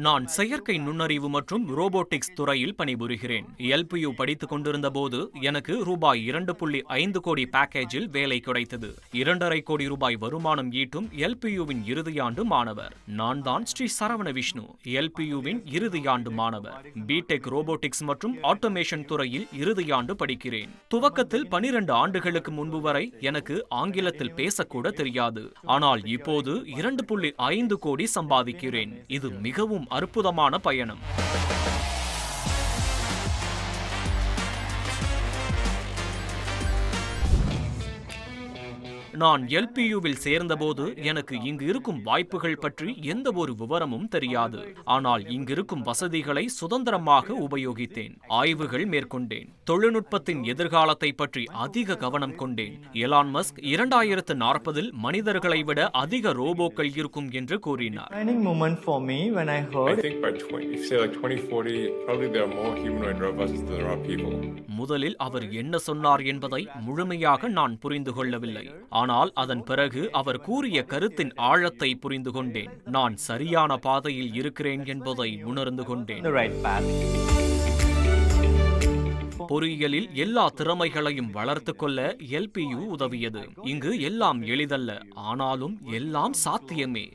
நான் செயற்கை நுண்ணறிவு மற்றும் ரோபோட்டிக்ஸ் துறையில் பணிபுரிகிறேன். LPU படித்துக் கொண்டிருந்த போது எனக்கு ரூபாய் 2.5 கோடி பேக்கேஜில் வேலை கிடைத்தது. 2.5 கோடி ரூபாய் வருமானம் ஈட்டும் LPUவின் இறுதியாண்டு மாணவர். நான் தான் ஸ்ரீ சரவண விஷ்ணு, LPUவின் இறுதியாண்டு மாணவர். பிடெக் ரோபோட்டிக்ஸ் மற்றும் ஆட்டோமேஷன் துறையில் இறுதியாண்டு படிக்கிறேன். துவக்கத்தில் 12 ஆண்டுகளுக்கு முன்பு வரை எனக்கு ஆங்கிலத்தில் பேசக்கூட தெரியாது. ஆனால் இப்போது 2.5 கோடி சம்பாதிக்கிறேன். இது மிகவும் அற்புதமான பயணம். நான் LPUவில் சேர்ந்தபோது எனக்கு இங்கு இருக்கும் வாய்ப்புகள் பற்றி எந்த ஒரு விவரமும் தெரியாது. ஆனால் இங்கிருக்கும் வசதிகளை சுதந்திரமாக உபயோகித்தேன். ஆய்வுகள் மேற்கொண்டேன். தொழில்நுட்பத்தின் எதிர்காலத்தை பற்றி அதிக கவனம் கொண்டேன். எலான் மஸ்க் 2040இல் மனிதர்களை விட அதிக ரோபோக்கள் இருக்கும் என்று கூறினார். முதலில் அவர் என்ன சொன்னார் என்பதை முழுமையாக நான் புரிந்து கொள்ளவில்லை. ஆனால் அதன் பிறகு அவர் கூறிய கருத்தின் ஆழத்தை புரிந்து கொண்டேன். நான் சரியான பாதையில் இருக்கிறேன் என்பதை உணர்ந்து கொண்டேன். பொறியியலில் எல்லா திறமைகளையும் வளர்த்து கொள்ள LPU உதவியது. இங்கு எல்லாம் எளிதல்ல, ஆனாலும் எல்லாம் சாத்தியமே.